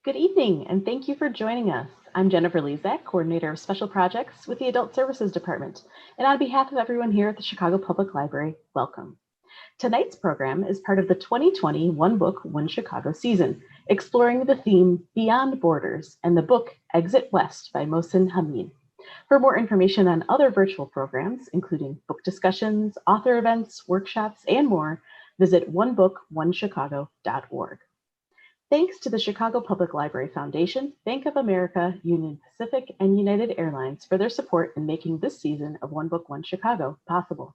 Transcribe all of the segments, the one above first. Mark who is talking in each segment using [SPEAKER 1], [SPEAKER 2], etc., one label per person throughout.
[SPEAKER 1] Good evening, and thank you for joining us. I'm Jennifer Lezak, Coordinator of Special Projects with the Adult Services Department, and on behalf of everyone here at the Chicago Public Library, welcome. Tonight's program is part of the 2020 One Book, One Chicago season, exploring the theme Beyond Borders and the book Exit West by Mohsin Hamid. For more information on other virtual programs, including book discussions, author events, workshops, and more, visit onebookonechicago.org. Thanks to the Chicago Public Library Foundation, Bank of America, Union Pacific, and United Airlines for their support in making this season of One Book, One Chicago possible.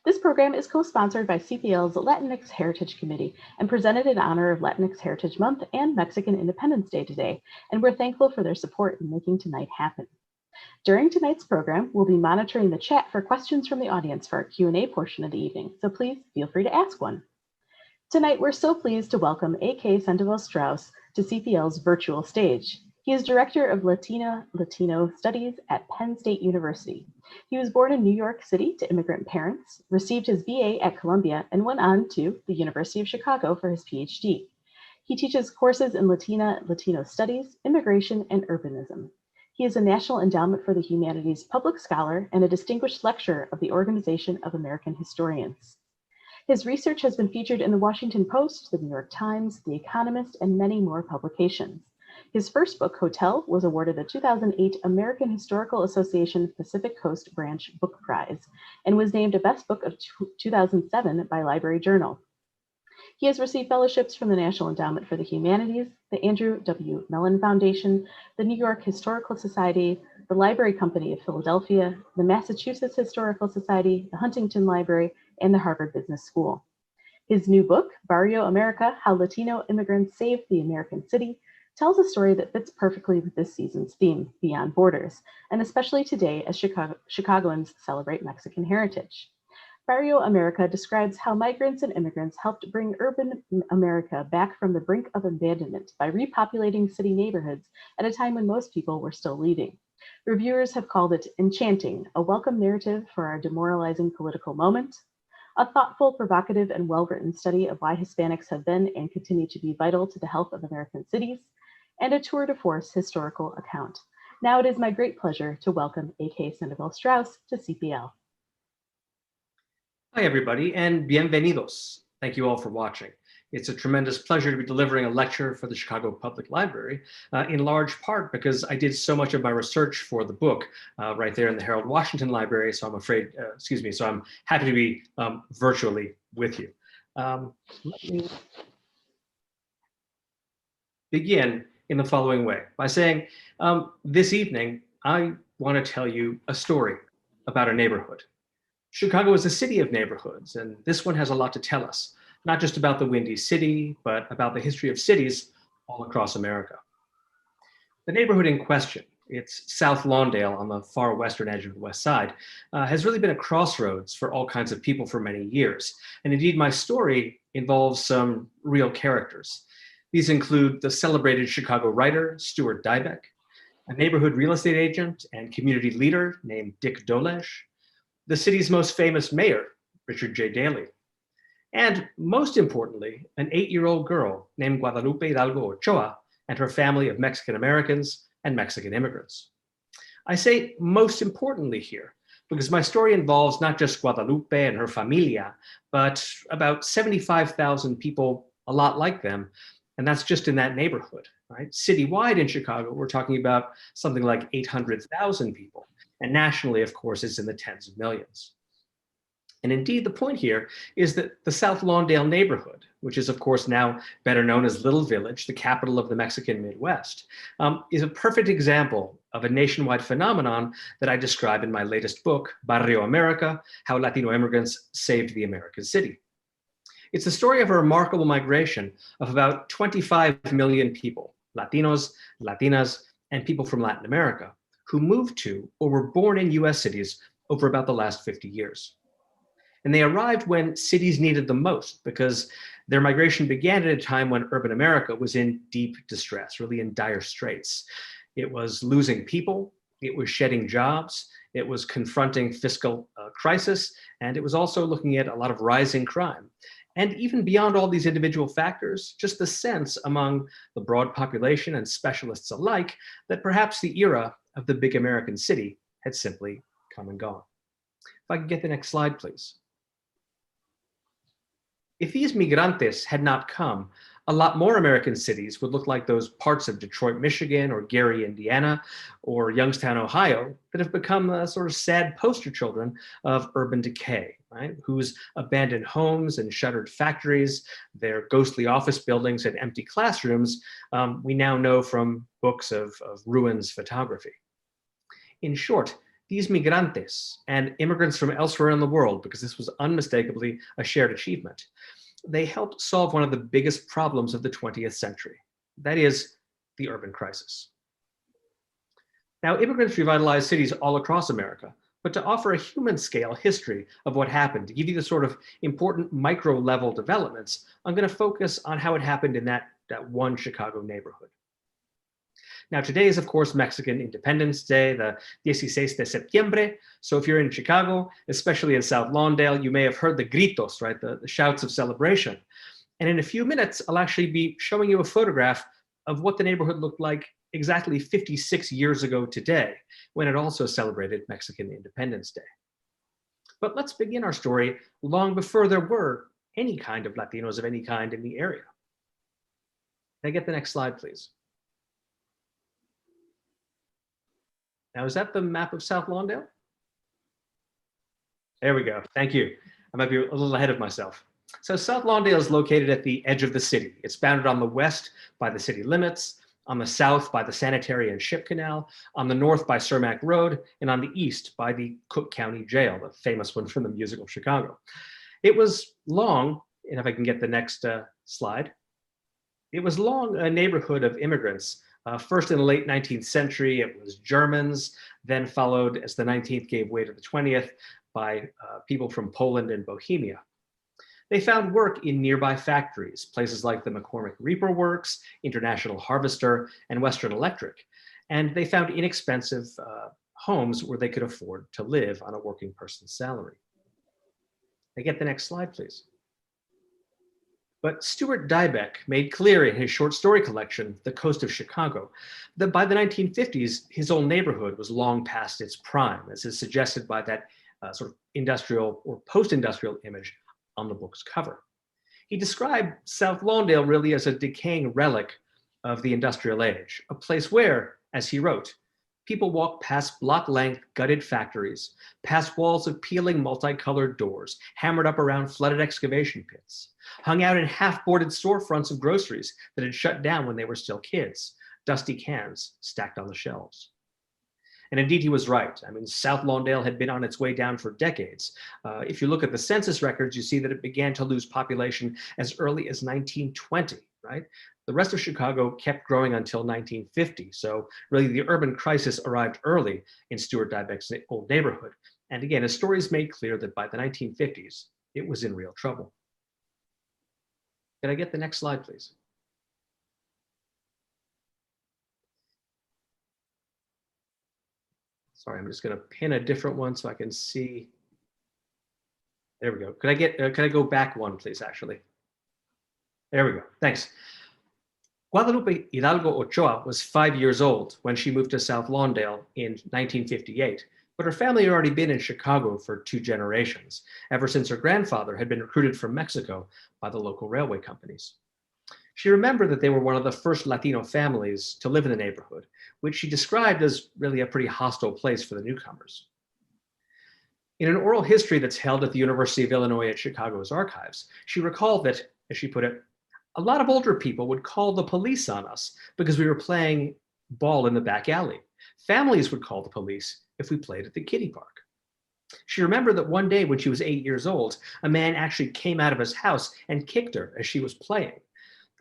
[SPEAKER 1] This program is co-sponsored by CPL's Latinx Heritage Committee and presented in honor of Latinx Heritage Month and Mexican Independence Day today, and we're thankful for their support in making tonight happen. During tonight's program, we'll be monitoring the chat for questions from the audience for our Q&A portion of the evening, so please feel free to ask one. Tonight, we're so pleased to welcome A.K. Sandoval-Strausz to CPL's virtual stage. He is Director of Latino Studies at Penn State University. He was born in New York City to immigrant parents, received his BA at Columbia, and went on to the University of Chicago for his Ph.D. He teaches courses in Latino Studies, Immigration, and Urbanism. He is a National Endowment for the Humanities Public Scholar and a distinguished lecturer of the Organization of American Historians. His research has been featured in the Washington Post, the New York Times, the Economist, and many more publications. His first book, Hotel, was awarded the 2008 American Historical Association Pacific Coast Branch Book Prize and was named a Best Book of 2007 by Library Journal. He has received fellowships from the National Endowment for the Humanities, the Andrew W. Mellon Foundation, the New York Historical Society, the Library Company of Philadelphia, the Massachusetts Historical Society, the Huntington Library, and the Harvard Business School. His new book, Barrio America, How Latino Immigrants Saved the American City, tells a story that fits perfectly with this season's theme, Beyond Borders, and especially today as Chicagoans celebrate Mexican heritage. Barrio America describes how migrants and immigrants helped bring urban America back from the brink of abandonment by repopulating city neighborhoods at a time when most people were still leaving. Reviewers have called it enchanting, a welcome narrative for our demoralizing political moment, a thoughtful, provocative, and well-written study of why Hispanics have been and continue to be vital to the health of American cities, and a tour de force historical account. Now it is my great pleasure to welcome A.K. Sandoval-Strausz to CPL.
[SPEAKER 2] Hi, everybody, and bienvenidos. Thank you all for watching. It's a tremendous pleasure to be delivering a lecture for the Chicago Public Library, in large part because I did so much of my research for the book right there in the Harold Washington Library, so so I'm happy to be virtually with you. Let me begin in the following way by saying, this evening, I want to tell you a story about a neighborhood. Chicago is a city of neighborhoods, and this one has a lot to tell us, not just about the Windy City, but about the history of cities all across America. The neighborhood in question, it's South Lawndale on the far western edge of the West Side, has really been a crossroads for all kinds of people for many years. And indeed, my story involves some real characters. These include the celebrated Chicago writer, Stuart Dybek, a neighborhood real estate agent and community leader named Dick Dolish, the city's most famous mayor, Richard J. Daley, and most importantly, an 8-year-old girl named Guadalupe Hidalgo Ochoa and her family of Mexican Americans and Mexican immigrants. I say most importantly here, because my story involves not just Guadalupe and her familia, but about 75,000 people, a lot like them, and that's just in that neighborhood, right? Citywide in Chicago, we're talking about something like 800,000 people. And nationally, of course, it's in the tens of millions. And indeed, the point here is that the South Lawndale neighborhood, which is, of course, now better known as Little Village, the capital of the Mexican Midwest, is a perfect example of a nationwide phenomenon that I describe in my latest book, Barrio America, How Latino Immigrants Saved the American City. It's the story of a remarkable migration of about 25 million people, Latinos, Latinas, and people from Latin America, who moved to or were born in US cities over about the last 50 years. And they arrived when cities needed them most because their migration began at a time when urban America was in deep distress, really in dire straits. It was losing people, it was shedding jobs, it was confronting fiscal crisis, and it was also looking at a lot of rising crime. And even beyond all these individual factors, just the sense among the broad population and specialists alike that perhaps the era of the big American city had simply come and gone. If I could get the next slide, please. If these migrantes had not come, a lot more American cities would look like those parts of Detroit, Michigan, or Gary, Indiana, or Youngstown, Ohio, that have become sort of sad poster children of urban decay, right? Whose abandoned homes and shuttered factories, their ghostly office buildings and empty classrooms, we now know from books of ruins photography. In short, these migrantes and immigrants from elsewhere in the world, because this was unmistakably a shared achievement, they helped solve one of the biggest problems of the 20th century. That is the urban crisis. Now, immigrants revitalized cities all across America, but to offer a human scale history of what happened, to give you the sort of important micro level developments, I'm going to focus on how it happened in that one Chicago neighborhood. Now, today is, of course, Mexican Independence Day, the 16 de septiembre. So if you're in Chicago, especially in South Lawndale, you may have heard the gritos, right? The shouts of celebration. And in a few minutes, I'll actually be showing you a photograph of what the neighborhood looked like exactly 56 years ago today, when it also celebrated Mexican Independence Day. But let's begin our story long before there were any kind of Latinos of any kind in the area. Can I get the next slide, please? Now, is that the map of South Lawndale? There we go. Thank you. I might be a little ahead of myself. So South Lawndale is located at the edge of the city. It's bounded on the west by the city limits, on the south by the Sanitary and Ship Canal, on the north by Cermak Road, and on the east by the Cook County Jail, the famous one from the musical Chicago. It was long, and if I can get the next slide, it was long a neighborhood of immigrants. First in the late 19th century, it was Germans, then followed as the 19th gave way to the 20th by people from Poland and Bohemia. They found work in nearby factories, places like the McCormick Reaper Works, International Harvester, and Western Electric. And they found inexpensive homes where they could afford to live on a working person's salary. Can I get the next slide, please? But Stuart Dybek made clear in his short story collection, The Coast of Chicago, that by the 1950s, his old neighborhood was long past its prime, as is suggested by that sort of industrial or post-industrial image on the book's cover. He described South Lawndale really as a decaying relic of the industrial age, a place where, as he wrote, people walk past block-length gutted factories, past walls of peeling multicolored doors, hammered up around flooded excavation pits, hung out in half-boarded storefronts of groceries that had shut down when they were still kids, dusty cans stacked on the shelves. And indeed, he was right. I mean, South Lawndale had been on its way down for decades. If you look at the census records, you see that it began to lose population as early as 1920, right? The rest of Chicago kept growing until 1950. So really the urban crisis arrived early in Stuart Dybek's old neighborhood. And again, his stories made clear that by the 1950s, it was in real trouble. Can I get the next slide, please? Sorry, I'm just going to pin a different one so I can see. There we go. Could I go back one, please, actually? There we go. Thanks. Guadalupe Hidalgo Ochoa was 5 years old when she moved to South Lawndale in 1958, but her family had already been in Chicago for 2 generations, ever since her grandfather had been recruited from Mexico by the local railway companies. She remembered that they were one of the first Latino families to live in the neighborhood, which she described as really a pretty hostile place for the newcomers. In an oral history that's held at the University of Illinois at Chicago's archives, she recalled that, as she put it, a lot of older people would call the police on us because we were playing ball in the back alley. Families would call the police if we played at the kiddie park. She remembered that one day when she was 8 years old, a man actually came out of his house and kicked her as she was playing.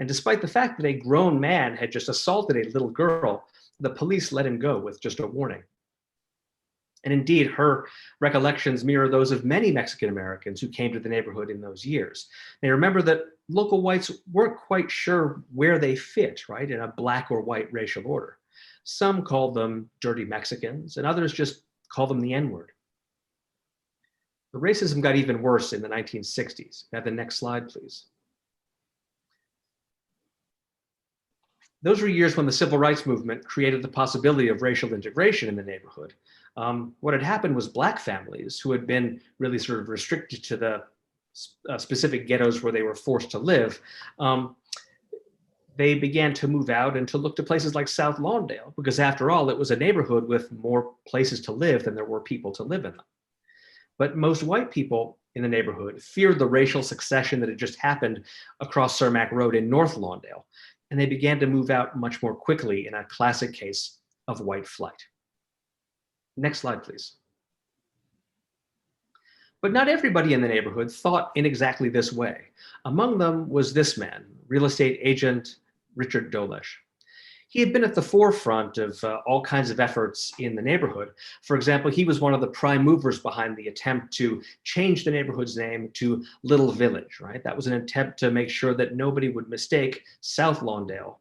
[SPEAKER 2] And despite the fact that a grown man had just assaulted a little girl, the police let him go with just a warning. And indeed, her recollections mirror those of many Mexican Americans who came to the neighborhood in those years. They remember that local whites weren't quite sure where they fit, right, in a black or white racial order. Some called them dirty Mexicans, and others just called them the N-word. The racism got even worse in the 1960s. Have the next slide, please. Those were years when the civil rights movement created the possibility of racial integration in the neighborhood. What had happened was Black families who had been really sort of restricted to the specific ghettos where they were forced to live, they began to move out and to look to places like South Lawndale, because after all, it was a neighborhood with more places to live than there were people to live in them. But most white people in the neighborhood feared the racial succession that had just happened across Cermak Road in North Lawndale, and they began to move out much more quickly in a classic case of white flight. Next slide, please. But not everybody in the neighborhood thought in exactly this way. Among them was this man, real estate agent Richard Dolish. He had been at the forefront of all kinds of efforts in the neighborhood. For example, he was one of the prime movers behind the attempt to change the neighborhood's name to Little Village, right? That was an attempt to make sure that nobody would mistake South Lawndale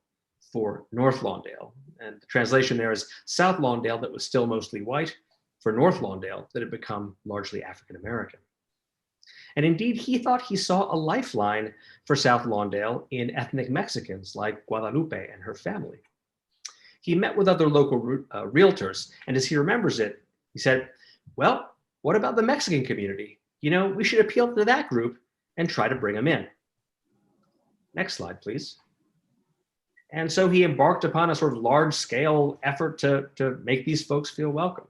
[SPEAKER 2] for North Lawndale. And the translation there is South Lawndale that was still mostly white, for North Lawndale that had become largely African American. And indeed, he thought he saw a lifeline for South Lawndale in ethnic Mexicans like Guadalupe and her family. He met with other local realtors, and as he remembers it, he said, well, what about the Mexican community? You know, we should appeal to that group and try to bring them in. Next slide, please. And so he embarked upon a sort of large-scale effort to make these folks feel welcome.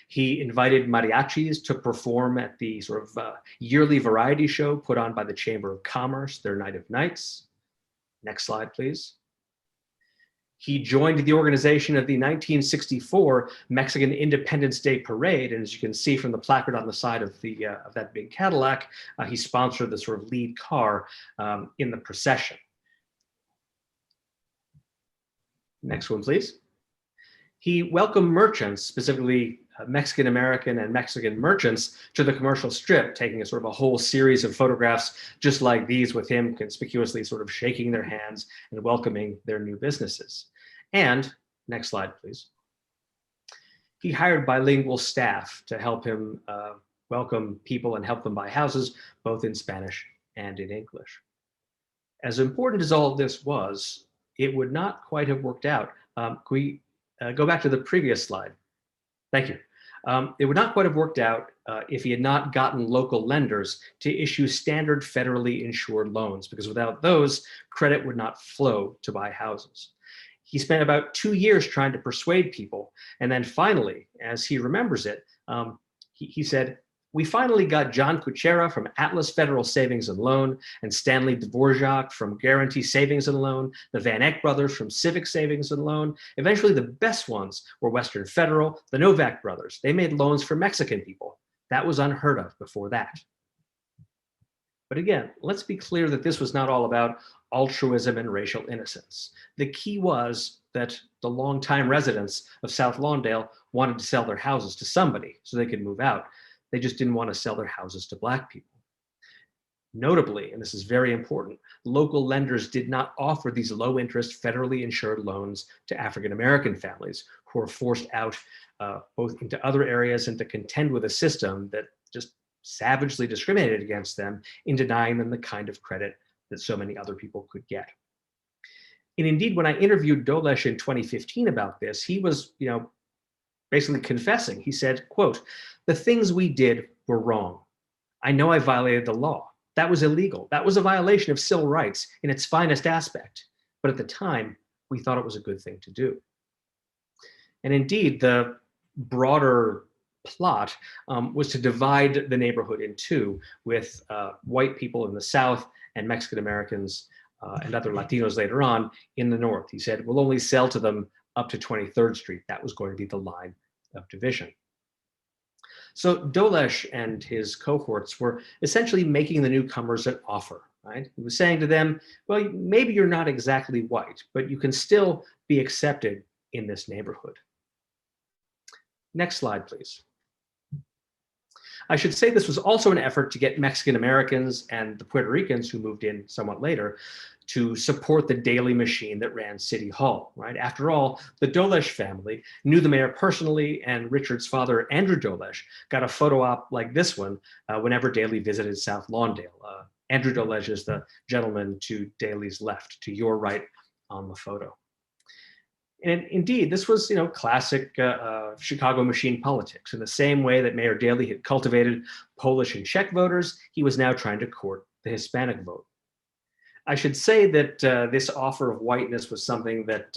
[SPEAKER 2] He invited mariachis to perform at the sort of yearly variety show put on by the Chamber of Commerce, their Night of Nights. Next slide, please. He joined the organization of the 1964 Mexican Independence Day Parade, and as you can see from the placard on the side of that big Cadillac, he sponsored the sort of lead car in the procession. Next one, please. He welcomed merchants, specifically Mexican American and Mexican merchants, to the commercial strip, taking a sort of a whole series of photographs just like these with him conspicuously sort of shaking their hands and welcoming their new businesses. And, next slide, please. He hired bilingual staff to help him welcome people and help them buy houses, both in Spanish and in English. As important as all of this was, it would not quite have worked out. Can we go back to the previous slide? Thank you. It would not quite have worked out if he had not gotten local lenders to issue standard federally insured loans, because without those, credit would not flow to buy houses. He spent about 2 years trying to persuade people. And then finally, as he remembers it, he said, we finally got John Kuchera from Atlas Federal Savings and Loan and Stanley Dvorak from Guarantee Savings and Loan, the Van Eck brothers from Civic Savings and Loan. Eventually, the best ones were Western Federal, the Novak brothers. They made loans for Mexican people. That was unheard of before that. But again, let's be clear that this was not all about altruism and racial innocence. The key was that the longtime residents of South Lawndale wanted to sell their houses to somebody so they could move out. They just didn't want to sell their houses to Black people. Notably, and this is very important, local lenders did not offer these low-interest, federally insured loans to African-American families who were forced out both into other areas and to contend with a system that just savagely discriminated against them in denying them the kind of credit that so many other people could get. And indeed, when I interviewed Dolish in 2015 about this, he was, basically confessing. He said, quote, the things we did were wrong. I know I violated the law. That was illegal. That was a violation of civil rights in its finest aspect. But at the time, we thought it was a good thing to do. And indeed, the broader plot was to divide the neighborhood in two, with white people in the South and Mexican Americans and other Latinos later on in the North. He said, we'll only sell to them up to 23rd Street. That was going to be the line of division. So Dolish and his cohorts were essentially making the newcomers an offer, right? He was saying to them, well, maybe you're not exactly white, but you can still be accepted in this neighborhood. Next slide, please. I should say this was also an effort to get Mexican Americans and the Puerto Ricans who moved in somewhat later to support the daily machine that ran City Hall, right? After all, the Dolish family knew the mayor personally, and Richard's father, Andrew Dolish, got a photo op like this one whenever Daley visited South Lawndale. Andrew Dolish is the gentleman to Daley's left, to your right on the photo. And indeed, this was, classic Chicago machine politics. In the same way that Mayor Daley had cultivated Polish and Czech voters, he was now trying to court the Hispanic vote. I should say that this offer of whiteness was something that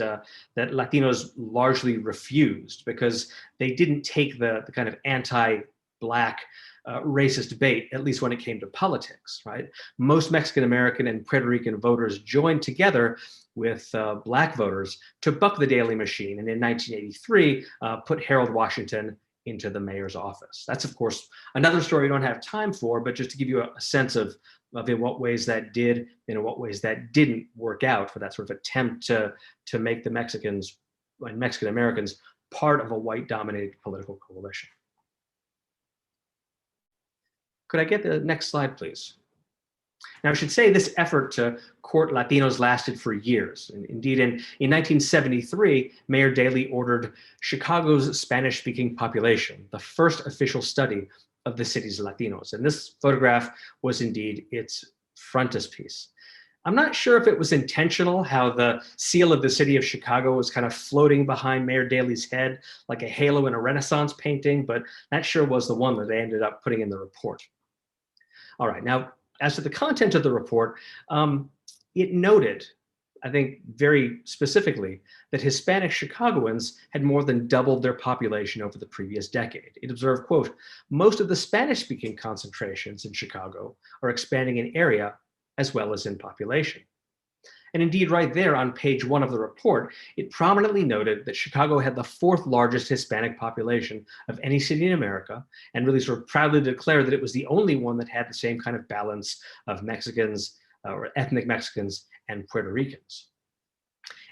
[SPEAKER 2] that Latinos largely refused, because they didn't take the kind of anti-Black racist bait, at least when it came to politics, right? Most Mexican-American and Puerto Rican voters joined together with Black voters to buck the Daley machine, and in 1983 put Harold Washington into the mayor's office. That's, of course, another story we don't have time for, but just to give you a sense of in what ways that did and in what ways that didn't work out for that sort of attempt to make the Mexicans and Mexican Americans part of a white-dominated political coalition. Could I get the next slide, please? Now, I should say this effort to court Latinos lasted for years. And indeed, in 1973, Mayor Daley ordered Chicago's Spanish-speaking population, the first official study of the city's Latinos. And this photograph was indeed its frontispiece. I'm not sure if it was intentional how the seal of the city of Chicago was kind of floating behind Mayor Daley's head like a halo in a Renaissance painting, but that sure was the one that they ended up putting in the report. All right, now, as to the content of the report, it noted, I think very specifically, that Hispanic Chicagoans had more than doubled their population over the previous decade. It observed, quote, most of the Spanish-speaking concentrations in Chicago are expanding in area as well as in population. And indeed, right there on page 1 of the report, it prominently noted that Chicago had the 4th largest Hispanic population of any city in America, and really sort of proudly declared that it was the only one that had the same kind of balance of Mexicans or ethnic Mexicans and Puerto Ricans.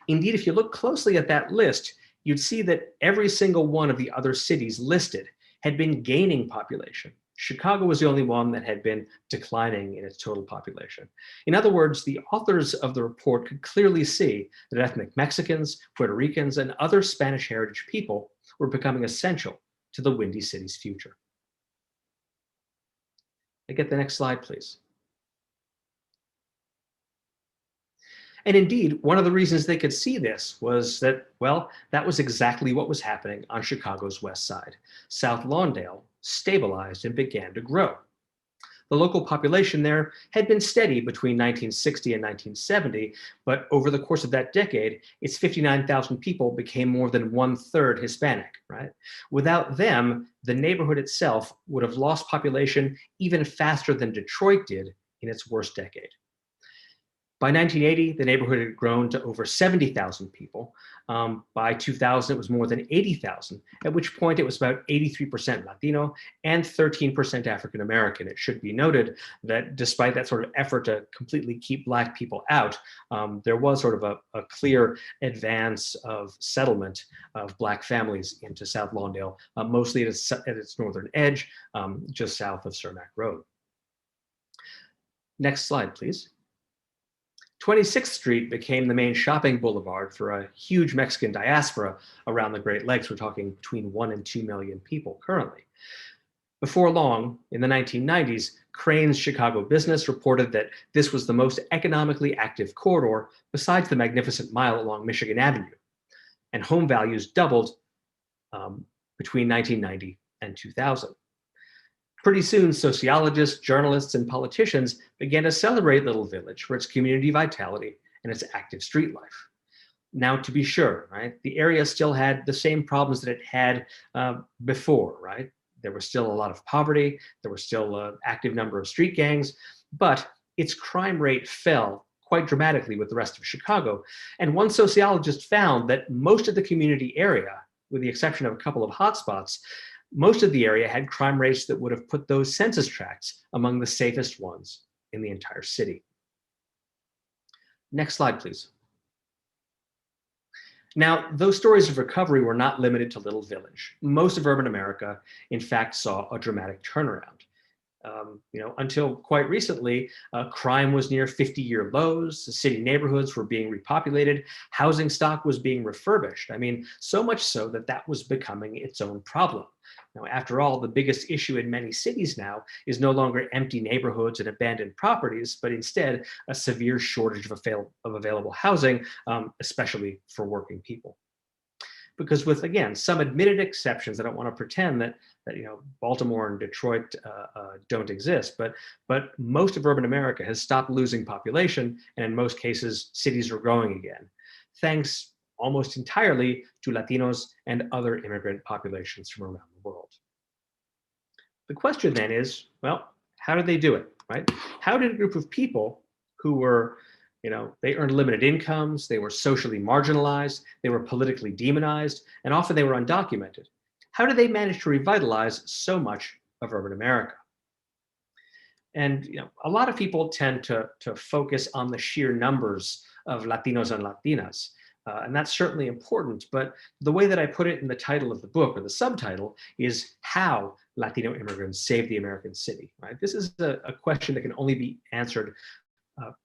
[SPEAKER 2] Indeed, if you look closely at that list, you'd see that every single one of the other cities listed had been gaining population. Chicago was the only one that had been declining in its total population. In other words, the authors of the report could clearly see that ethnic Mexicans, Puerto Ricans, and other Spanish heritage people were becoming essential to the Windy City's future. I get the next slide, please. And indeed, one of the reasons they could see this was that, well, that was exactly what was happening on Chicago's west side. South Lawndale stabilized and began to grow. The local population there had been steady between 1960 and 1970, but over the course of that decade, its 59,000 people became more than 1/3 Hispanic, right? Without them, the neighborhood itself would have lost population even faster than Detroit did in its worst decade. By 1980, the neighborhood had grown to over 70,000 people. By 2000, it was more than 80,000, at which point it was about 83% Latino and 13% African American. It should be noted that despite that sort of effort to completely keep Black people out, there was sort of a clear advance of settlement of Black families into South Lawndale, mostly at its northern edge, just south of Cermak Road. Next slide, please. 26th Street became the main shopping boulevard for a huge Mexican diaspora around the Great Lakes. We're talking between 1 and 2 million people currently. Before long, in the 1990s, Crane's Chicago Business reported that this was the most economically active corridor besides the magnificent mile along Michigan Avenue. And home values doubled between 1990 and 2000. Pretty soon, sociologists, journalists, and politicians began to celebrate Little Village for its community vitality and its active street life. Now, to be sure, right, the area still had the same problems that it had before, right? There was still a lot of poverty, there was still an active number of street gangs, but its crime rate fell quite dramatically with the rest of Chicago. And one sociologist found that most of the community area, with the exception of a couple of hotspots, most of the area had crime rates that would have put those census tracts among the safest ones in the entire city. Next slide, please. Now, those stories of recovery were not limited to Little Village. Most of urban America, in fact, saw a dramatic turnaround. Until quite recently, crime was near 50-year lows. The city neighborhoods were being repopulated. Housing stock was being refurbished. I mean, so much so that that was becoming its own problem. Now, after all, the biggest issue in many cities now is no longer empty neighborhoods and abandoned properties, but instead a severe shortage of available housing, especially for working people. Because with, again, some admitted exceptions, I don't want to pretend that Baltimore and Detroit don't exist, but most of urban America has stopped losing population, and in most cases, cities are growing again, thanks almost entirely to Latinos and other immigrant populations from around the world. The question then is, well, how did they do it, right? How did a group of people who were, they earned limited incomes, they were socially marginalized, they were politically demonized, and often they were undocumented, how did they manage to revitalize so much of urban America? And a lot of people tend to focus on the sheer numbers of Latinos and Latinas. And that's certainly important, but the way that I put it in the title of the book, or the subtitle, is how Latino immigrants saved the American city, right? This is a question that can only be answered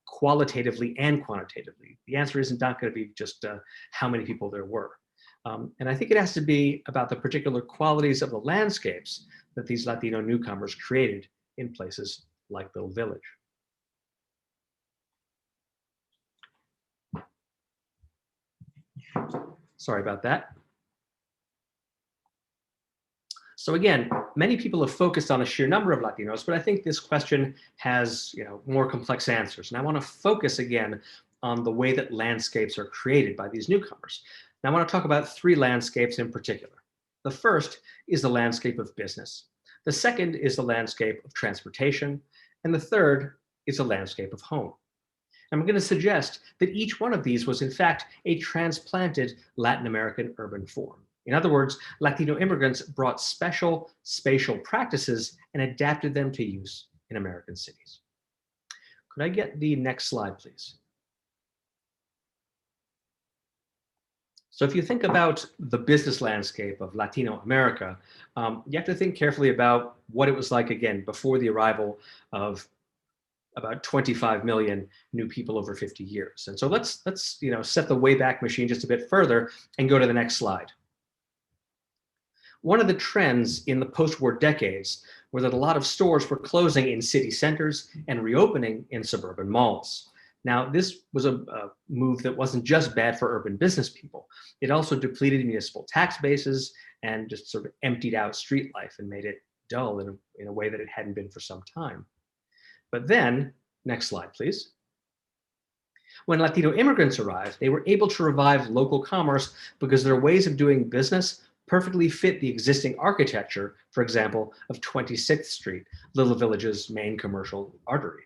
[SPEAKER 2] qualitatively and quantitatively. The answer isn't not going to be just how many people there were. And I think it has to be about the particular qualities of the landscapes that these Latino newcomers created in places like Little Village. Sorry about that. So again, many people have focused on the sheer number of Latinos, but I think this question has more complex answers. And I want to focus again on the way that landscapes are created by these newcomers. Now I want to talk about three landscapes in particular. The first is the landscape of business. The second is the landscape of transportation. And the third is the landscape of home. I'm going to suggest that each one of these was in fact a transplanted Latin American urban form. In other words, Latino immigrants brought special spatial practices and adapted them to use in American cities. Could I get the next slide, please? So if you think about the business landscape of Latino America, you have to think carefully about what it was like, again, before the arrival of about 25 million new people over 50 years. And so let's set the Wayback Machine just a bit further and go to the next slide. One of the trends in the post-war decades were that a lot of stores were closing in city centers and reopening in suburban malls. Now, this was a move that wasn't just bad for urban business people. It also depleted municipal tax bases and just sort of emptied out street life and made it dull in a way that it hadn't been for some time. But then, next slide, please. When Latino immigrants arrived, they were able to revive local commerce because their ways of doing business perfectly fit the existing architecture, for example, of 26th Street, Little Village's main commercial artery.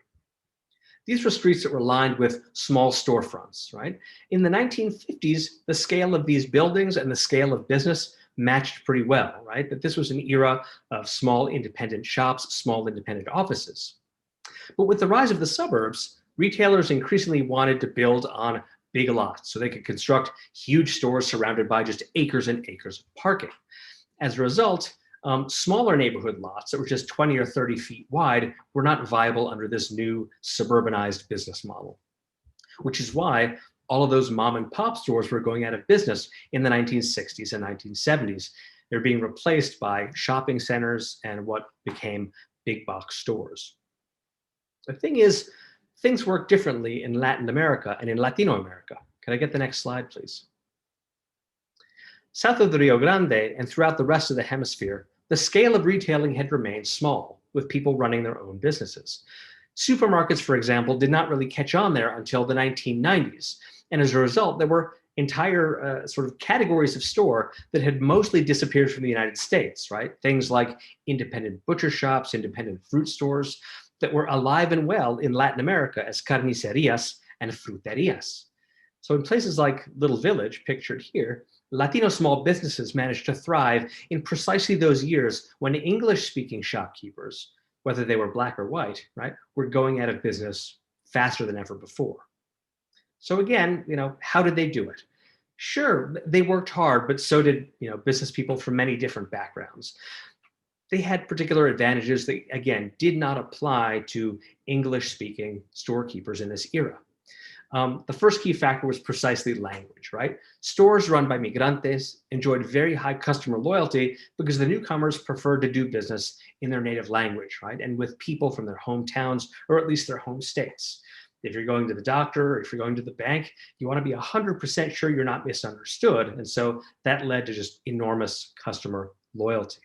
[SPEAKER 2] These were streets that were lined with small storefronts, right? In the 1950s, the scale of these buildings and the scale of business matched pretty well, right? That this was an era of small independent shops, small independent offices. But with the rise of the suburbs, retailers increasingly wanted to build on big lots so they could construct huge stores surrounded by just acres and acres of parking. As a result, smaller neighborhood lots that were just 20 or 30 feet wide were not viable under this new suburbanized business model, which is why all of those mom and pop stores were going out of business in the 1960s and 1970s. They're being replaced by shopping centers and what became big box stores. The thing is, things work differently in Latin America and in Latino America. Can I get the next slide, please? South of the Rio Grande and throughout the rest of the hemisphere, the scale of retailing had remained small, with people running their own businesses. Supermarkets, for example, did not really catch on there until the 1990s. And as a result, there were entire sort of categories of store that had mostly disappeared from the United States, right? Things like independent butcher shops, independent fruit stores, that were alive and well in Latin America as carnicerias and fruterias. So in places like Little Village, pictured here, Latino small businesses managed to thrive in precisely those years when English-speaking shopkeepers, whether they were black or white, right, were going out of business faster than ever before. So again, how did they do it? Sure, they worked hard, but so did business people from many different backgrounds. they had particular advantages that, again, did not apply to English-speaking storekeepers in this era. The first key factor was precisely language, right? Stores run by migrantes enjoyed very high customer loyalty because the newcomers preferred to do business in their native language, right? And with people from their hometowns, or at least their home states. If you're going to the doctor, or if you're going to the bank, you want to be 100% sure you're not misunderstood. And so that led to just enormous customer loyalty.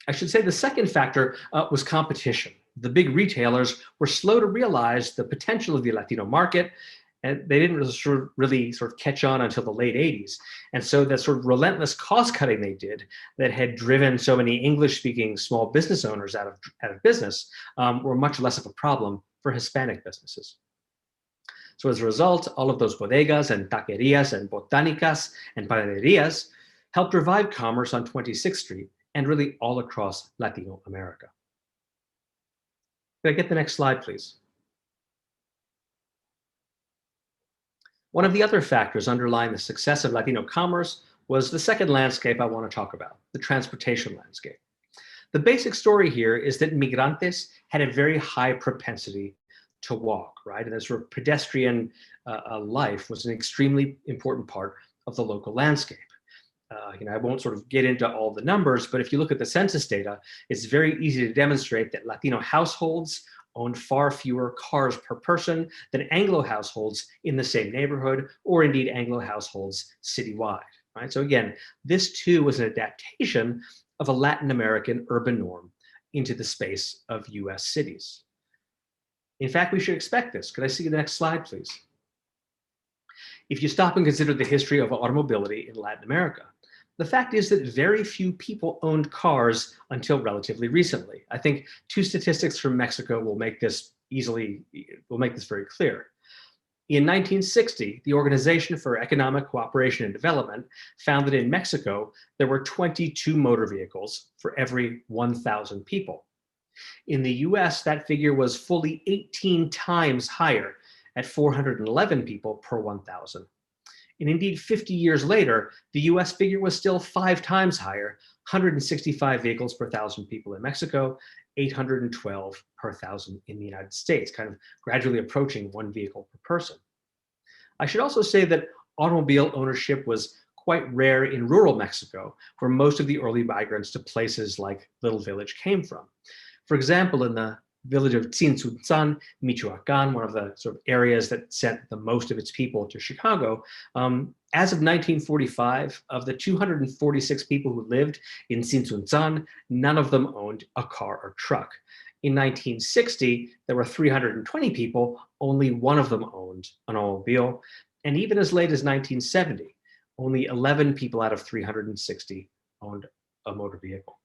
[SPEAKER 2] I should say the second factor was competition. The big retailers were slow to realize the potential of the Latino market, and they didn't really catch on until the late 80s. And so that sort of relentless cost cutting they did that had driven so many English-speaking small business owners out of business were much less of a problem for Hispanic businesses. So as a result, all of those bodegas and taquerias and botanicas and panaderias helped revive commerce on 26th Street and really all across Latino America. Could I get the next slide, please? One of the other factors underlying the success of Latino commerce was the second landscape I want to talk about, the transportation landscape. The basic story here is that migrantes had a very high propensity to walk, right? And this sort of pedestrian life was an extremely important part of the local landscape. I won't sort of get into all the numbers, but if you look at the census data, it's very easy to demonstrate that Latino households owned far fewer cars per person than Anglo households in the same neighborhood, or indeed Anglo households citywide, right? So again, this too was an adaptation of a Latin American urban norm into the space of US cities. In fact, we should expect this. Could I see the next slide, please? If you stop and consider the history of automobility in Latin America, the fact is that very few people owned cars until relatively recently. I think two statistics from Mexico will make this very clear. In 1960, the Organization for Economic Cooperation and Development found that in Mexico, there were 22 motor vehicles for every 1,000 people. In the US, that figure was fully 18 times higher at 411 people per 1,000. And indeed, 50 years later, the US figure was still 5 times higher, 165 vehicles per 1,000 people in Mexico, 812 per 1,000 in the United States, kind of gradually approaching 1 vehicle per person. I should also say that automobile ownership was quite rare in rural Mexico, where most of the early migrants to places like Little Village came from. For example, in the village of Tzintzuntzan, Michoacan, one of the sort of areas that sent the most of its people to Chicago, as of 1945, of the 246 people who lived in Tzintzuntzan, none of them owned a car or truck. In 1960, there were 320 people, only one of them owned an automobile. And even as late as 1970, only 11 people out of 360 owned a motor vehicle.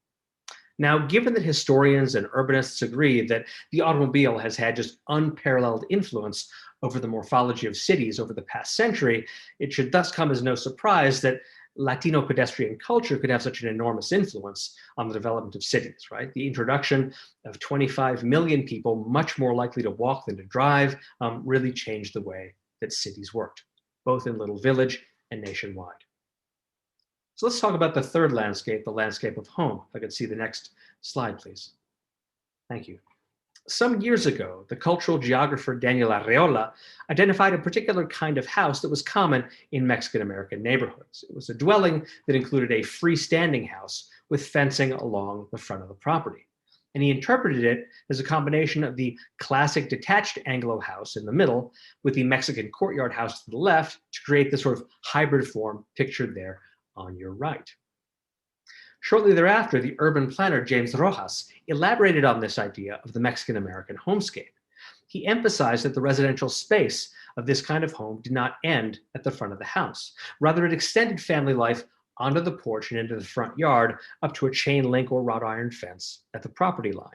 [SPEAKER 2] Now, given that historians and urbanists agree that the automobile has had just unparalleled influence over the morphology of cities over the past century, it should thus come as no surprise that Latino pedestrian culture could have such an enormous influence on the development of cities, right? The introduction of 25 million people, much more likely to walk than to drive, really changed the way that cities worked, both in Little Village and nationwide. So let's talk about the third landscape, the landscape of home. If I could see the next slide, please. Thank you. Some years ago, the cultural geographer Daniel Arreola identified a particular kind of house that was common in Mexican-American neighborhoods. It was a dwelling that included a freestanding house with fencing along the front of the property. And he interpreted it as a combination of the classic detached Anglo house in the middle with the Mexican courtyard house to the left to create the sort of hybrid form pictured there on your right. Shortly thereafter, the urban planner James Rojas elaborated on this idea of the Mexican-American homescape. He emphasized that the residential space of this kind of home did not end at the front of the house. Rather, it extended family life onto the porch and into the front yard up to a chain link or wrought iron fence at the property line.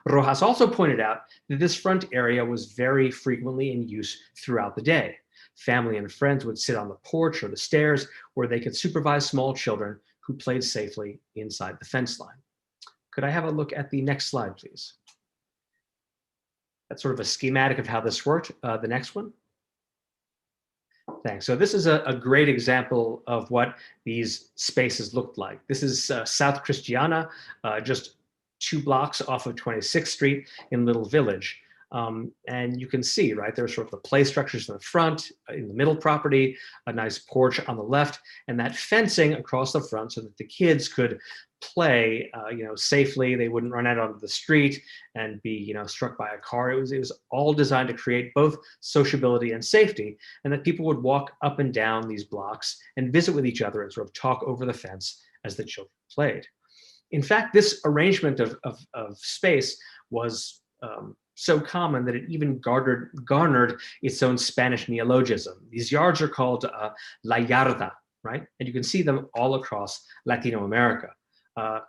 [SPEAKER 2] Rojas also pointed out that this front area was very frequently in use throughout the day. Family and friends would sit on the porch or the stairs where they could supervise small children who played safely inside the fence line. Could I have a look at the next slide, please? That's sort of a schematic of how this worked. The next one. Thanks. So this is a great example of what these spaces looked like. This is South Christiana, just 2 blocks off of 26th Street in Little Village. And you can see, right, there's sort of the play structures in the front, in the middle property, a nice porch on the left, and that fencing across the front so that the kids could play, safely. They wouldn't run out onto the street and be, struck by a car. It was all designed to create both sociability and safety, and that people would walk up and down these blocks and visit with each other and sort of talk over the fence as the children played. In fact, this arrangement of space was so common that it even garnered its own Spanish neologism. These yards are called La Yarda, right? And you can see them all across Latino America.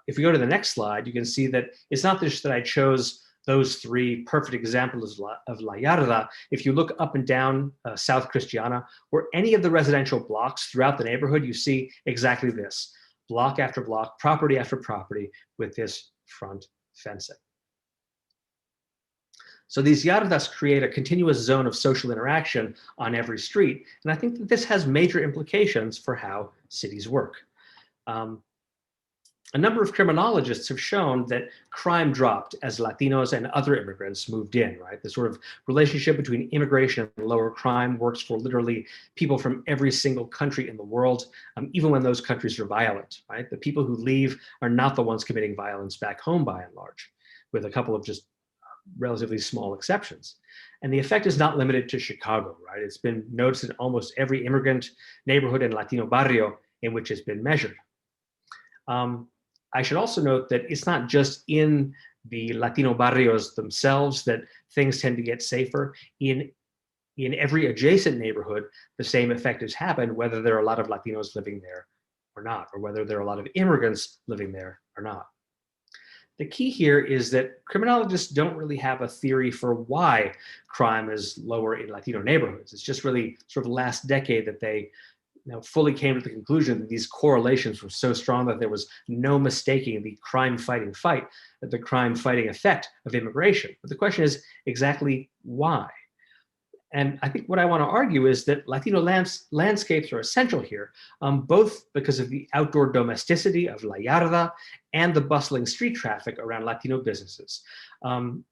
[SPEAKER 2] If we go to the next slide, you can see that it's not just that I chose those 3 perfect examples of La Yarda. If you look up and down South Christiana, or any of the residential blocks throughout the neighborhood, you see exactly this, block after block, property after property with this front fencing. So these yardas create a continuous zone of social interaction on every street. And I think that this has major implications for how cities work. A number of criminologists have shown that crime dropped as Latinos and other immigrants moved in, right? The sort of relationship between immigration and lower crime works for literally people from every single country in the world, even when those countries are violent, right? The people who leave are not the ones committing violence back home by and large, with a couple of just relatively small exceptions. And the effect is not limited to Chicago, right? It's been noticed in almost every immigrant neighborhood and Latino barrio in which it's been measured. I should also note that it's not just in the Latino barrios themselves that things tend to get safer. In every adjacent neighborhood, the same effect has happened, whether there are a lot of Latinos living there or not, or whether there are a lot of immigrants living there or not. The key here is that criminologists don't really have a theory for why crime is lower in Latino neighborhoods. It's just really sort of last decade that they fully came to the conclusion that these correlations were so strong that there was no mistaking the crime-fighting effect of immigration. But the question is exactly why? And I think what I want to argue is that Latino landscapes are essential here, both because of the outdoor domesticity of La Yarda and the bustling street traffic around Latino businesses.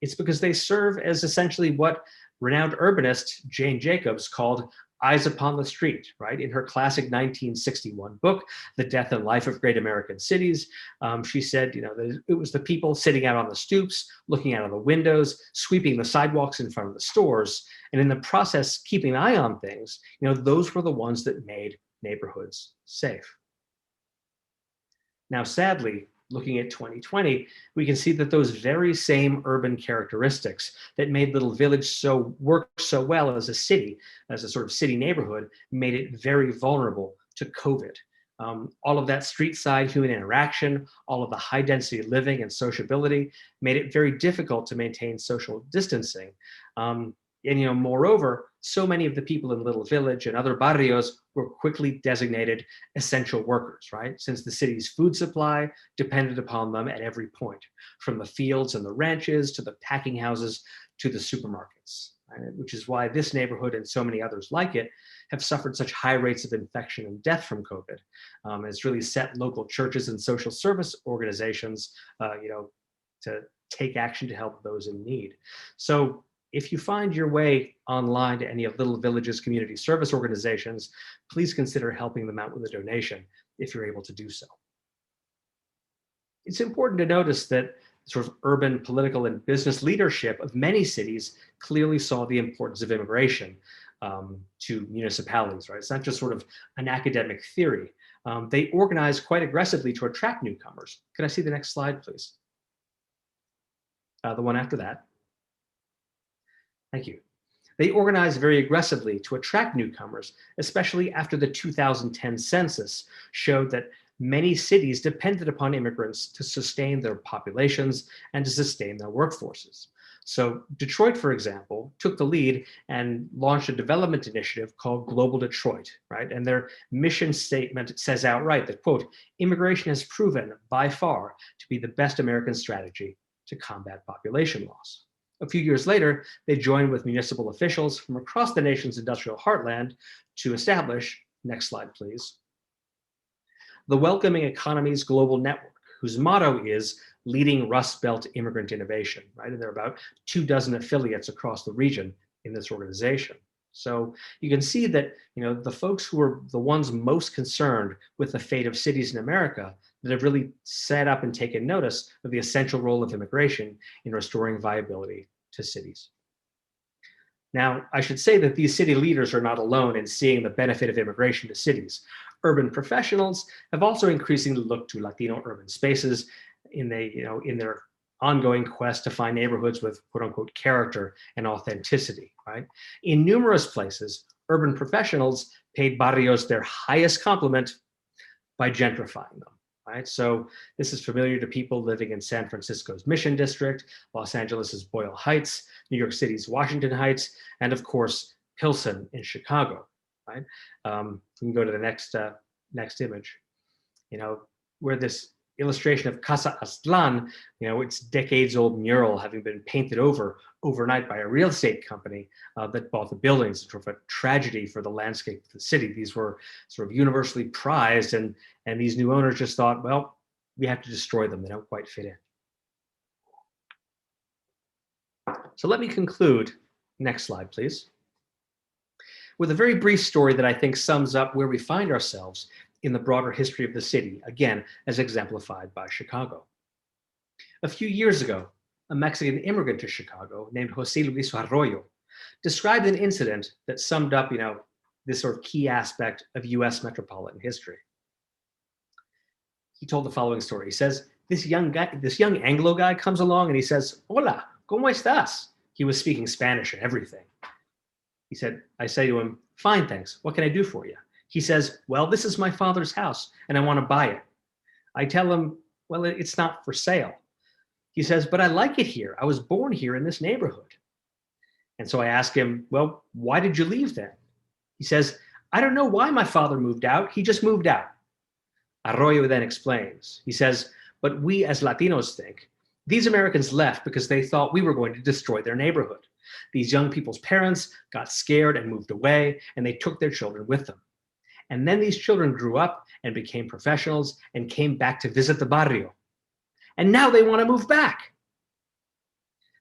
[SPEAKER 2] It's because they serve as essentially what renowned urbanist Jane Jacobs called eyes upon the street, right? In her classic 1961 book, The Death and Life of Great American Cities, she said, that it was the people sitting out on the stoops, looking out of the windows, sweeping the sidewalks in front of the stores, and in the process, keeping an eye on things, those were the ones that made neighborhoods safe. Now, sadly, looking at 2020, we can see that those very same urban characteristics that made Little Village work so well as a city, as a sort of city neighborhood, made it very vulnerable to COVID. All of that street side human interaction, all of the high density living and sociability made it very difficult to maintain social distancing. And moreover, so many of the people in Little Village and other barrios were quickly designated essential workers, right? Since the city's food supply depended upon them at every point, from the fields and the ranches to the packing houses to the supermarkets, right? Which is why this neighborhood and so many others like it have suffered such high rates of infection and death from COVID. It's really set local churches and social service organizations, to take action to help those in need. So if you find your way online to any of Little Village's community service organizations, please consider helping them out with a donation if you're able to do so. It's important to notice that sort of urban political and business leadership of many cities clearly saw the importance of immigration to municipalities, right? It's not just sort of an academic theory. They organized quite aggressively to attract newcomers. Could I see the next slide, please? The one after that. Thank you. They organized very aggressively to attract newcomers, especially after the 2010 census showed that many cities depended upon immigrants to sustain their populations and to sustain their workforces. So Detroit, for example, took the lead and launched a development initiative called Global Detroit, right? And their mission statement says outright that, quote, immigration has proven by far to be the best American strategy to combat population loss. A few years later, they joined with municipal officials from across the nation's industrial heartland to establish, next slide please, the Welcoming Economies Global Network, whose motto is leading Rust Belt immigrant innovation, right? And there are about 24 affiliates across the region in this organization. So you can see that, the folks who are the ones most concerned with the fate of cities in America that have really set up and taken notice of the essential role of immigration in restoring viability to cities. Now, I should say that these city leaders are not alone in seeing the benefit of immigration to cities. Urban professionals have also increasingly looked to Latino urban spaces in their ongoing quest to find neighborhoods with quote unquote character and authenticity, right? In numerous places, urban professionals paid barrios their highest compliment by gentrifying them, right? So this is familiar to people living in San Francisco's Mission District, Los Angeles's Boyle Heights, New York City's Washington Heights, and of course, Pilsen in Chicago, right? You can go to the next image, where this illustration of Casa Aztlán, its decades-old mural having been painted over overnight by a real estate company that bought the buildings. It's sort of a tragedy for the landscape of the city. These were sort of universally prized, and these new owners just thought, well, we have to destroy them. They don't quite fit in. So let me conclude. Next slide, please. With a very brief story that I think sums up where we find ourselves in the broader history of the city, again, as exemplified by Chicago. A few years ago, a Mexican immigrant to Chicago named Jose Luis Arroyo described an incident that summed up, this sort of key aspect of US metropolitan history. He told the following story. He says, this young Anglo guy comes along and he says, "Hola, ¿cómo estás?" He was speaking Spanish and everything. He said, I say to him, "Fine, thanks. What can I do for you?" He says, "Well, this is my father's house and I want to buy it." I tell him, "Well, it's not for sale." He says, "But I like it here. I was born here in this neighborhood." And so I ask him, "Well, why did you leave then?" He says, "I don't know why my father moved out. He just moved out." Arroyo then explains. He says, "But we as Latinos think these Americans left because they thought we were going to destroy their neighborhood. These young people's parents got scared and moved away, and they took their children with them. And then these children grew up and became professionals and came back to visit the barrio. And now they want to move back."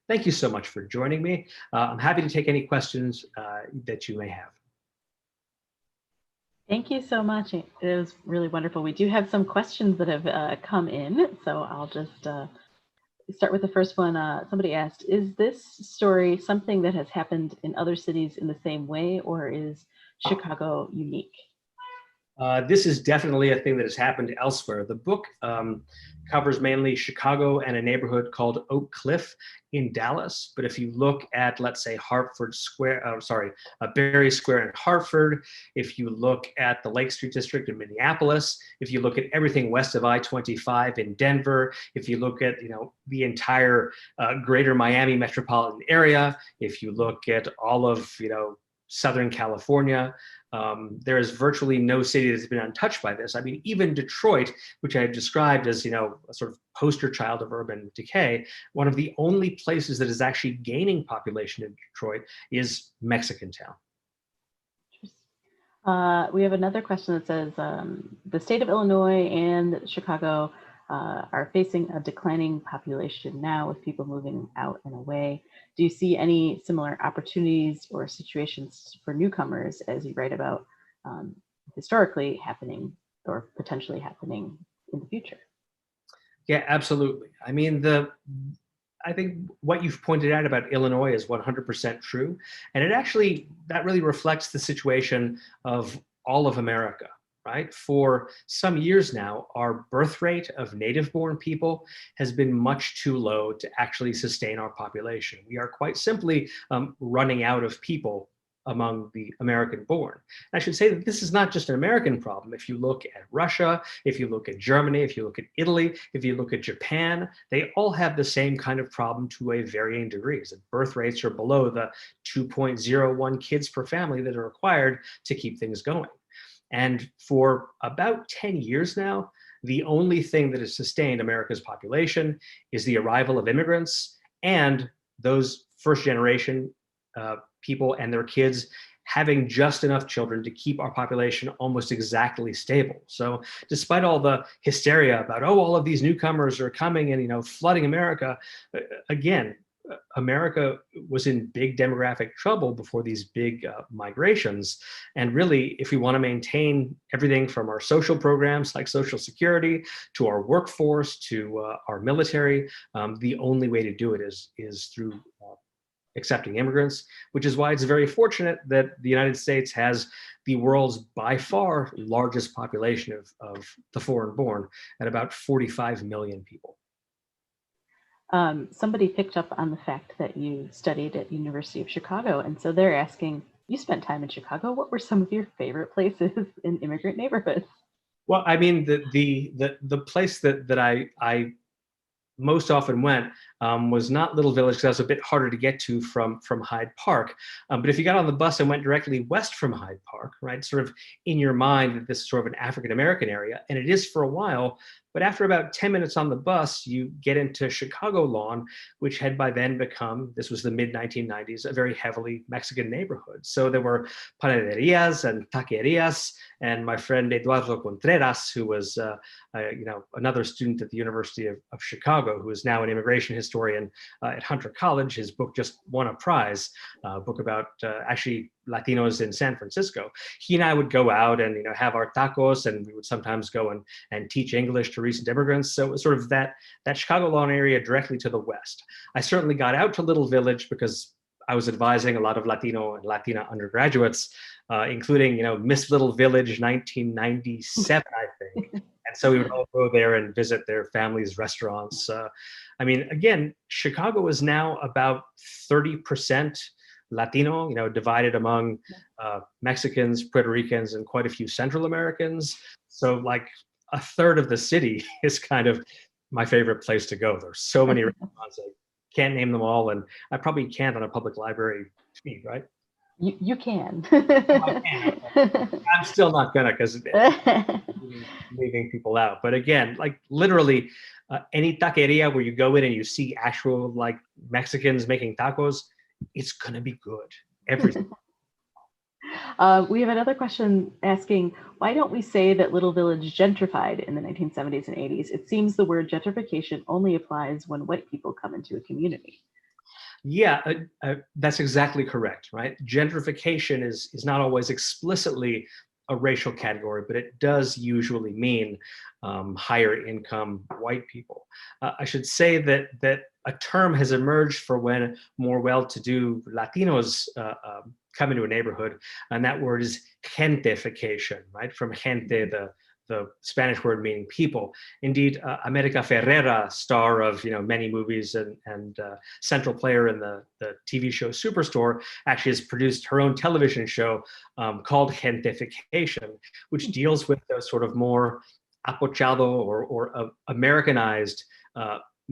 [SPEAKER 2] Thank you so much for joining me. I'm happy to take any questions that you may have.
[SPEAKER 1] Thank you so much. It was really wonderful. We do have some questions that have come in, so I'll just start with the first one. Somebody asked, is this story something that has happened in other cities in the same way, or is Chicago unique?
[SPEAKER 2] This is definitely a thing that has happened elsewhere. The book covers mainly Chicago and a neighborhood called Oak Cliff in Dallas. But if you look at, let's say, Berry Square in Hartford, if you look at the Lake Street District in Minneapolis, if you look at everything west of I-25 in Denver, if you look at the entire greater Miami metropolitan area, if you look at all of Southern California, there is virtually no city that's been untouched by this. I mean, even Detroit, which I have described as a sort of poster child of urban decay, one of the only places that is actually gaining population in Detroit is Mexican Town.
[SPEAKER 1] We have another question that says, the state of Illinois and Chicago are facing a declining population now with people moving out and away. Do you see any similar opportunities or situations for newcomers, as you write about historically happening or potentially happening in the future?
[SPEAKER 2] Yeah, absolutely. I mean, I think what you've pointed out about Illinois is 100% true. And that really reflects the situation of all of America. Right? For some years now, our birth rate of native-born people has been much too low to actually sustain our population. We are quite simply running out of people among the American-born. I should say that this is not just an American problem. If you look at Russia, if you look at Germany, if you look at Italy, if you look at Japan, they all have the same kind of problem to a varying degrees. Birth rates are below the 2.01 kids per family that are required to keep things going. And for about 10 years now, the only thing that has sustained America's population is the arrival of immigrants and those first generation people and their kids having just enough children to keep our population almost exactly stable. So despite all the hysteria about, oh, all of these newcomers are coming and, you know, flooding America, again, America was in big demographic trouble before these big migrations. And really, if we want to maintain everything from our social programs like Social Security to our workforce to our military, the only way to do it is through accepting immigrants, which is why it's very fortunate that the United States has the world's by far largest population of the foreign born at about 45 million people.
[SPEAKER 1] Somebody picked up on the fact that you studied at University of Chicago, and so they're asking, you spent time in Chicago. What were some of your favorite places in immigrant neighborhoods?
[SPEAKER 2] Well, I mean, the place that I most often went was not Little Village, because that was a bit harder to get to from Hyde Park. But if you got on the bus and went directly west from Hyde Park, right, sort of in your mind that this is sort of an African-American area, and it is for a while, but after about 10 minutes on the bus, you get into Chicago Lawn, which had by then become, this was the mid-1990s, a very heavily Mexican neighborhood. So there were panaderias and taquerias, and my friend Eduardo Contreras, who was you know, another student at the University of Chicago, who is now an immigration historian at Hunter College. His book just won a prize, a book about actually Latinos in San Francisco. He and I would go out and, you know, have our tacos, and we would sometimes go and teach English to recent immigrants. So it was sort of that Chicago Lawn area directly to the west. I certainly got out to Little Village because I was advising a lot of Latino and Latina undergraduates, including, you know, Miss Little Village 1997, I think. And so we would all go there and visit their families' restaurants. I mean, again, Chicago is now about 30% Latino, you know, divided among Mexicans, Puerto Ricans, and quite a few Central Americans. So like a third of the city is kind of my favorite place to go. There's so many restaurants, I can't name them all, and I probably can't on a public library feed, right?
[SPEAKER 1] You can.
[SPEAKER 2] I can. I'm still not gonna, because leaving people out. But again, like literally any taqueria where you go in and you see actual like Mexicans making tacos, it's gonna be good. Everything.
[SPEAKER 1] We have another question asking, why don't we say that Little Village gentrified in the 1970s and 80s? It seems the word gentrification only applies when white people come into a community.
[SPEAKER 2] Yeah, that's exactly correct, right? Gentrification is not always explicitly a racial category, but it does usually mean higher income white people. I should say that a term has emerged for when more well-to-do Latinos come into a neighborhood, and that word is gentification, right? From gente, the Spanish word meaning people. Indeed, America Ferrera, star of, you know, many movies and central player in the TV show Superstore, actually has produced her own television show called Gentification, which deals with those sort of more apochado or Americanized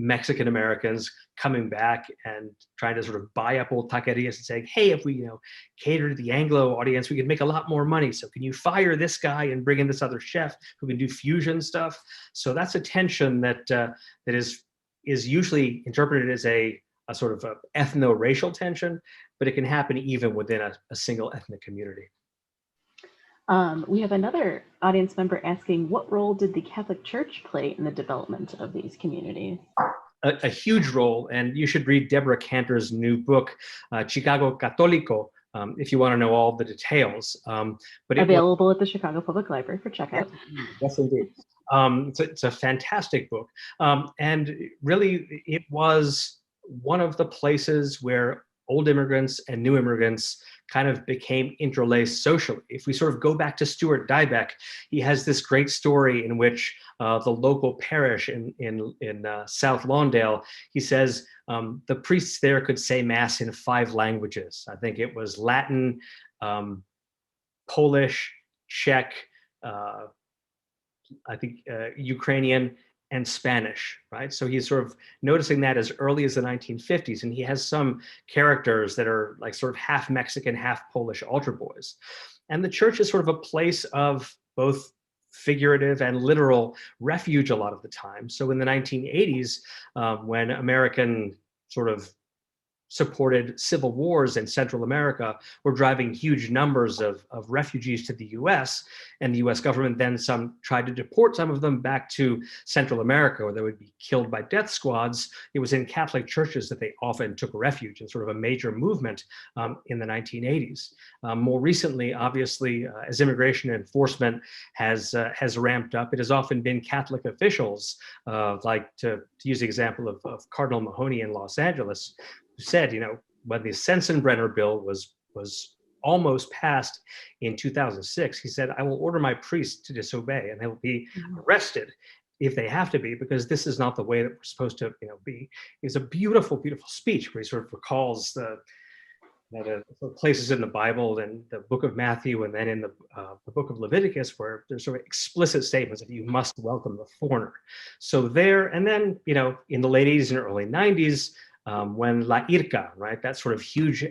[SPEAKER 2] Mexican Americans coming back and trying to sort of buy up old taquerias and saying, hey, if we, you know, cater to the Anglo audience, we could make a lot more money. So can you fire this guy and bring in this other chef who can do fusion stuff? So that's a tension that is usually interpreted as a sort of a ethno-racial tension, but it can happen even within a single ethnic community.
[SPEAKER 1] We have another audience member asking, what role did the Catholic Church play in the development of these communities?
[SPEAKER 2] A huge role, and you should read Deborah Cantor's new book, Chicago Católico, if you want to know all the details. But
[SPEAKER 1] available at the Chicago Public Library for checkout.
[SPEAKER 2] Yes, indeed. It's a fantastic book, and really it was one of the places where old immigrants and new immigrants kind of became interlaced socially. If we sort of go back to Stuart Dybek, he has this great story in which the local parish in South Lawndale, he says the priests there could say mass in 5 languages. I think it was Latin, Polish, Czech, I think Ukrainian, and Spanish, right? So he's sort of noticing that as early as the 1950s, and he has some characters that are like sort of half Mexican, half Polish altar boys. And the church is sort of a place of both figurative and literal refuge a lot of the time. So in the 1980s, when American sort of supported civil wars in Central America were driving huge numbers of refugees to the US. And the US government then tried to deport some of them back to Central America, where they would be killed by death squads. It was in Catholic churches that they often took refuge, in sort of a major movement in the 1980s. More recently, obviously, as immigration enforcement has ramped up, it has often been Catholic officials, like to use the example of Cardinal Mahoney in Los Angeles, who said, when the Sensenbrenner bill was almost passed in 2006, he said, "I will order my priests to disobey, and they will be arrested if they have to be, because this is not the way that we're supposed to, be." It's a beautiful, beautiful speech where he sort of recalls the places in the Bible and the book of Matthew, and then in the book of Leviticus, where there's sort of explicit statements that you must welcome the foreigner. So there, and then, in the late 80s and early 90s, when La IRCA, right, that sort of huge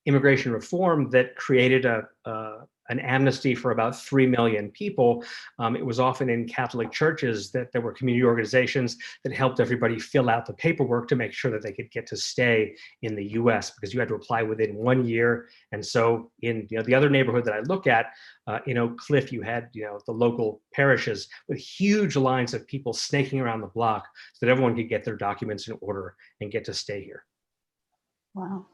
[SPEAKER 2] immigration reform that created an amnesty for about 3 million people. It was often in Catholic churches that there were community organizations that helped everybody fill out the paperwork to make sure that they could get to stay in the US, because you had to apply within 1 year. And so in the other neighborhood that I look at, in Oak Cliff, you had the local parishes with huge lines of people snaking around the block so that everyone could get their documents in order and get to stay here.
[SPEAKER 1] Wow.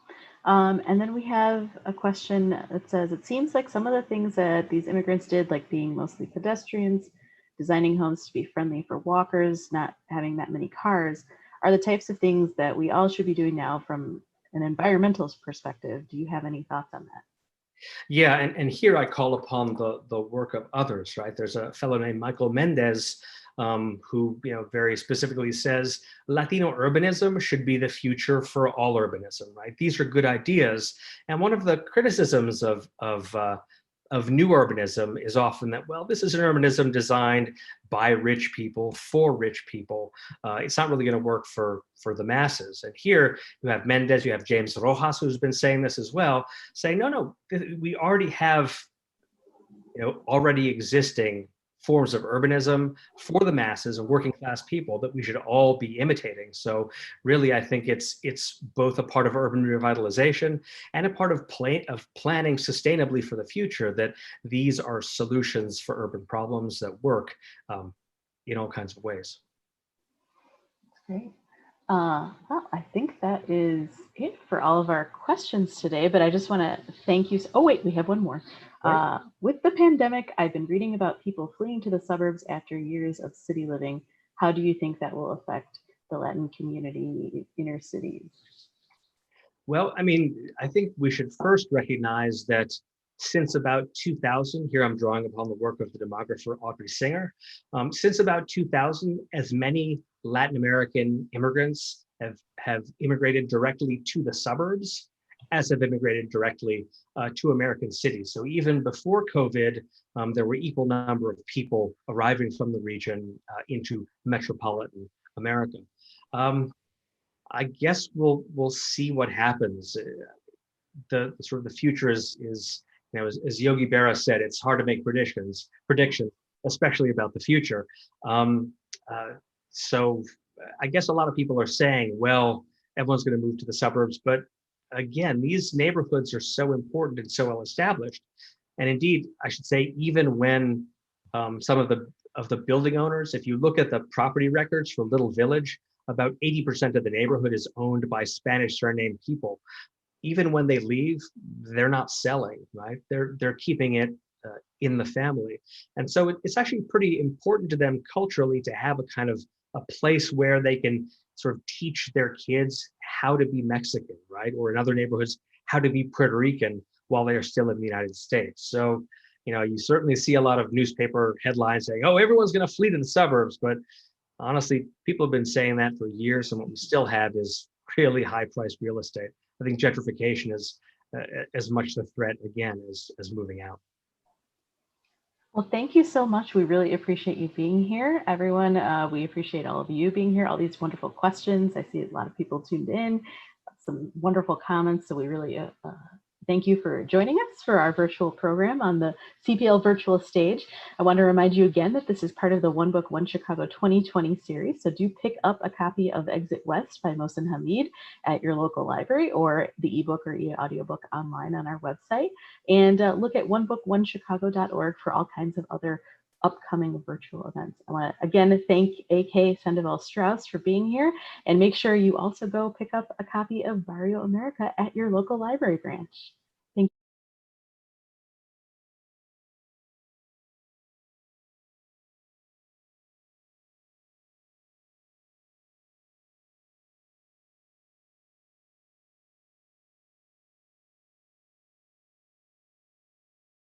[SPEAKER 1] And then we have a question that says, it seems like some of the things that these immigrants did, like being mostly pedestrians, designing homes to be friendly for walkers, not having that many cars, are the types of things that we all should be doing now from an environmentalist perspective. Do you have any thoughts on that?
[SPEAKER 2] Yeah, and here I call upon the work of others, right? There's a fellow named Michael Mendez, who very specifically says Latino urbanism should be the future for all urbanism, right? These are good ideas, and one of the criticisms of new urbanism is often that, well, this is an urbanism designed by rich people for rich people. It's not really going to work for the masses. And here you have Mendez, you have James Rojas, who's been saying this as well, saying, no, we already have already existing forms of urbanism for the masses and working class people that we should all be imitating. So really, I think it's both a part of urban revitalization and a part of planning sustainably for the future, that these are solutions for urban problems that work in all kinds of ways.
[SPEAKER 1] Great. Well, I think that is it for all of our questions today, but I just want to thank you. Oh, wait, we have one more. Right. With the pandemic, I've been reading about people fleeing to the suburbs after years of city living. How do you think that will affect the Latin community, inner cities?
[SPEAKER 2] Well, I mean, I think we should first recognize that since about 2000, here I'm drawing upon the work of the demographer Audrey Singer, since about 2000, as many Latin American immigrants have immigrated directly to the suburbs as have immigrated directly to American cities. So even before COVID, there were equal number of people arriving from the region into metropolitan America. I guess we'll see what happens. The sort of the future is as Yogi Berra said, it's hard to make predictions, especially about the future. So I guess a lot of people are saying, well, everyone's going to move to the suburbs, but again, these neighborhoods are so important and so well established. And indeed, I should say, even when some of the building owners, if you look at the property records for Little Village, about 80% of the neighborhood is owned by Spanish surname people. Even when they leave, they're not selling, right? They're keeping it in the family. And so it's actually pretty important to them culturally to have a kind of a place where they can sort of teach their kids how to be Mexican, right? Or in other neighborhoods, how to be Puerto Rican while they are still in the United States. So, you certainly see a lot of newspaper headlines saying, oh, everyone's going to flee to the suburbs. But honestly, people have been saying that for years. And what we still have is really high-priced real estate. I think gentrification is as much the threat, again, as moving out.
[SPEAKER 1] Well, thank you so much. We really appreciate you being here. Everyone, we appreciate all of you being here, all these wonderful questions. I see a lot of people tuned in, some wonderful comments. So we really Thank you for joining us for our virtual program on the CPL virtual stage. I want to remind you again that this is part of the One Book, One Chicago 2020 series. So do pick up a copy of Exit West by Mohsen Hamid at your local library, or the ebook or e-audiobook online on our website. And look at onebookonechicago.org for all kinds of other upcoming virtual events. I want to again thank AK Sandoval-Strausz for being here, and make sure you also go pick up a copy of Barrio America at your local library branch.